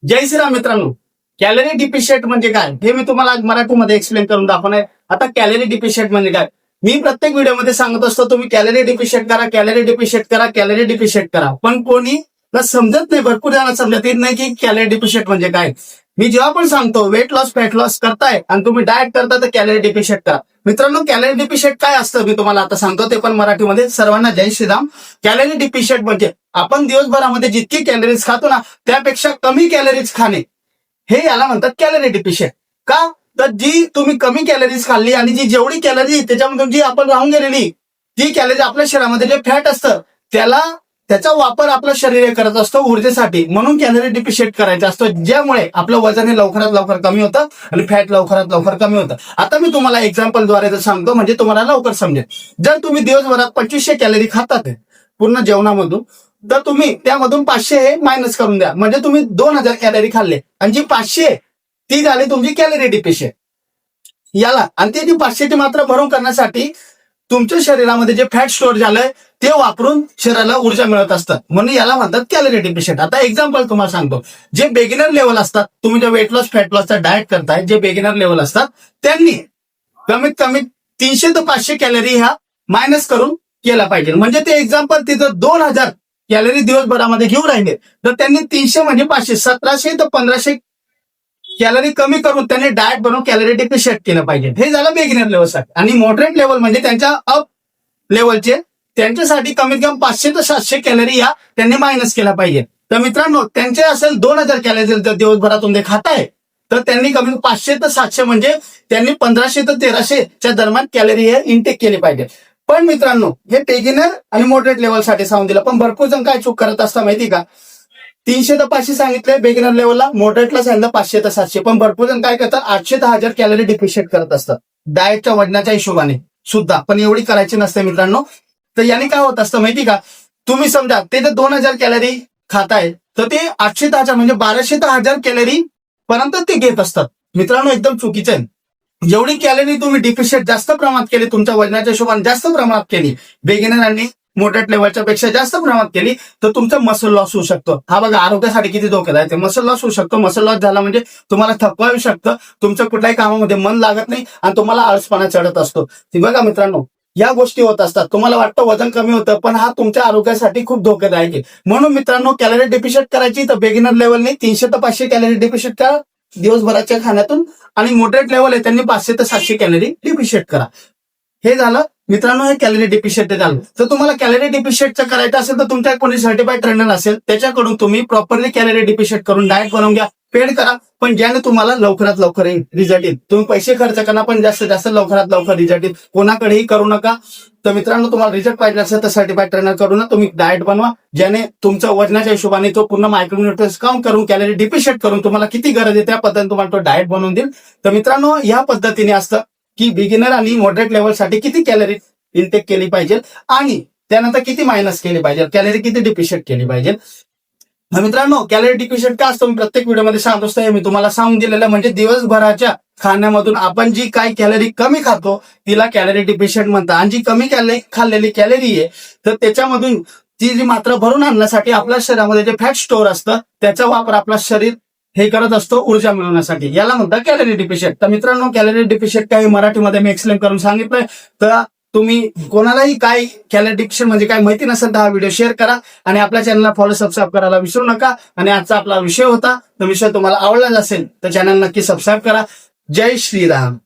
जय श्रीराम मित्रांनो. Calorie deficient म्हणजे काय हे मी तुम्हाला आज मराठीमध्ये एक्सप्लेन करून दाखवणार आहे. आता कॅलरी डिफिशियंट म्हणजे काय मी प्रत्येक व्हिडिओमध्ये सांगत असतो, तुम्ही कॅलरी डिफिशियंट करा, कॅलरी डिफिशियंट करा, कॅलरी डिफिशियंट करा. पण कोणी समजत नाही, भरपूर जणांना समजत येत नाही की कॅलरी डिफिशियंट म्हणजे काय. मी जेव्हा पण सांगतो वेट लॉस फॅट लॉस करताय आणि तुम्ही डाएट करता तर कॅलरी डिफिशियंट करा. मित्रांनो, कॅलरी डिफिशियंट काय असतं मी तुम्हाला आता सांगतो, ते पण मराठीमध्ये. सर्वांना जय श्रीराम. कॅलरी डिफिशियंट म्हणजे आपण दिवसभरामध्ये जितकी कॅलरीज खातो ना त्यापेक्षा कमी कॅलरीज खाणे, हे याला म्हणतात कॅलरी डिफिशियंट. का तर जी तुम्ही कमी कॅलरीज खाल्ली आणि जी जेवढी कॅलरी त्याच्यामधून जी आपण राहून गेलेली जी कॅलरी आपल्या शरीरामध्ये जे फॅट असतं त्याचा वापर आपलं शरीर करत असतो ऊर्जेसाठी, म्हणून कॅलरी डिफिशियंट करायचा असतो, ज्यामुळे आपलं वजन हे लवकरात लवकर कमी होतं आणि फॅट लवकरात लवकर कमी होतं. आता मी तुम्हाला एक्झाम्पलद्वारे सांगतो म्हणजे तुम्हाला लवकर समजेल. जर तुम्ही दिवसभरात 2500 कॅलरी खातात पूर्ण जेवणामधून, तर तुम्ही त्यामधून 500 हे मायनस करून द्या, म्हणजे तुम्ही 2000 कॅलरी खाल्ले आणि जी 500 ती झाली तुमची कॅलरी डिफिशियंट याला. आणि ती 500 ची मात्रा भरून करण्यासाठी तुमच्या शरीरामध्ये जे फॅट स्टोअर झालंय ते वापरून शरीराला ऊर्जा मिळत असतात, म्हणून याला म्हणतात कॅलरी डिफिशियंट. आता एक्झाम्पल तुम्हाला सांगतो. जे बेगिनर लेवल असतात, तुम्ही जे वेट लॉस फॅट लॉसचा डाएट करताय, जे बेगिनर लेवल असतात त्यांनी कमीत कमी 300 ते 500 कॅलरी ह्या मायनस करून केला पाहिजे. म्हणजे ते एक्झाम्पल तिथं 2000 कॅलरी दिवसभरामध्ये घेऊन राहिले तर त्यांनी 300 म्हणजे 500 1700 ते 1500 कॅलरी कमी करून त्यांनी डाएट बनवून कॅलरी डिफिशियंट केलं पाहिजे. हे झालं बेगिनर लेवलसाठी. आणि मॉडरेट लेवल म्हणजे त्यांच्या अप लेवलचे, त्यांच्यासाठी कमीत कमी 500 ते 700 कॅलरी या त्यांनी मायनस केला पाहिजे. तर मित्रांनो, त्यांचे असेल 2000 कॅलरी जर दिवसभरातून ते खाताय तर त्यांनी कमी 500 ते 700 म्हणजे त्यांनी 1500 ते 1300 च्या दरम्यान कॅलरी हे इनटेक केली पाहिजे. पण मित्रांनो, हे बेगिनर आणि मॉडरेट लेवलसाठी सांगून दिलं, पण भरपूर जण काय चूक करत असतात माहिती का. 300 ते 500 सांगितलंय बेगिनर लेवलला, मॉडरेटला सांगितलं 500 ते 700, पण भरपूर जण काय करतात 800 ते 1000 कॅलरी डिफिशियंट करत असतात डाएटच्या वजनाच्या हिशोबाने सुद्धा, पण एवढी करायची नसते मित्रांनो. तर याने काय होत असतं माहिती का, तुम्ही समजा ते जर 2000 कॅलरी खाताय तर ते 800 ते 1000 म्हणजे 1200 ते 1000 कॅलरी पर्यंत ते घेत असतात. मित्रांनो, एकदम चुकीचं आहे. जेवढी कॅलरी तुम्ही डिफिशियंट जास्त प्रमाणात केली, तुमच्या वजनाच्या हिशोबाने जास्त प्रमाणात केली, बेगिनर आणि मोठ्या लेवलच्या पेक्षा जास्त प्रमाणात केली तर तुमचं मसल लॉस होऊ शकतो. हा बघा आरोग्यासाठी किती धोक्यादायक आहे. मसल लॉस होऊ शकतो. मसल लॉस झाला म्हणजे तुम्हाला थकवा येऊ शकतं, तुमचं कुठल्याही कामामध्ये मन लागत नाही आणि तुम्हाला आळसपणा चढत असतो. बघा मित्रांनो, या गोष्टी होत असतात. तुम्हाला वाटतं वजन कमी होतं, पण हा तुमच्या आरोग्यासाठी खूप धोकादायक आहे. म्हणून मित्रांनो, कॅलरी डिफिशियंट करायची तर बेगिनर लेवलने 300 ते 500 कॅलरी डिफिशियंट करा दिवसभराच्या खाण्यातून, आणि मॉडरेट लेवल आहे त्यांनी 500 ते 700 कॅलरी डिफिशियंट करा. हे झालं मित्रांनो, हे कॅलरी डिफिशियंट झालं. तर तुम्हाला कॅलरी डिफिशियंटचं करायचं असेल तर तुमच्या कोणी सर्टिफाईड ट्रेनर असेल त्याच्याकडून तुम्ही प्रॉपरली कॅलरी डिफिशियंट करून डाएट बनवून घ्या, पेड करा, पण ज्याने तुम्हाला लवकरात लवकर रिझल्ट येईल. तुम्ही पैसे खर्च करा पण जास्तीत जास्त लवकरात लवकर रिझल्ट येईल. कोणाकडेही करू नका. तर मित्रांनो, तुम्हाला रिझल्ट पाहिजे असेल तर सर्टिफाईड ट्रेनर करून तुम्ही डाएट बनवा, ज्याने तुमच्या वजनाच्या हिशोबाने तो पूर्ण मायक्रोन्यूट्रियन्स काउंट करून कॅलरी डिफिशियंट करून तुम्हाला किती गरज आहे त्या पद्धतीने तुम्हाला तो डाएट बनवून देईल. तर मित्रांनो, या पद्धतीने असतं की बिगिनर आणि मॉडरेट लेवलसाठी किती कॅलरी इनटेक केली पाहिजे आणि त्यानंतर किती मायनस केली पाहिजे, कॅलरी किती डिफिशियंट केली पाहिजे. मित्रांनो, कॅलरी डिफिशियंट का असतो मी प्रत्येक व्हिडिओमध्ये सांगत असतो, हे मी तुम्हाला सांगून दिलेलं. म्हणजे दिवसभराच्या खाण्यामधून आपण जी काही कॅलरी कमी खातो तिला कॅलरी डिफिशियंट म्हणतात, आणि जी कमी कॅलरी खाल्लेली कॅलरी आहे तर त्याच्यामधून ती जी मात्रा भरून आणण्यासाठी आपल्या शरीरामध्ये जे फॅट स्टोअर असतं त्याचा वापर आपला शरीर हे करत असतो ऊर्जा मिळवण्यासाठी, याला म्हणतात कॅलरी डिफिशियंट. तर मित्रांनो, कॅलरी डिफिशियंट काही मराठीमध्ये मी एक्सप्लेन करून सांगितलंय. तर तुम्ही कोणालाही काय कॅलरी डिफिशियंट म्हणजे काय माहिती नसेल तर हा व्हिडिओ शेअर करा आणि आपल्या चॅनलला फॉलो सबस्क्राईब करायला विसरू नका. आणि आजचा आपला विषय होता, तो विषय तुम्हाला आवडला असेल तर चॅनल नक्की सबस्क्राईब करा. जय श्रीराम.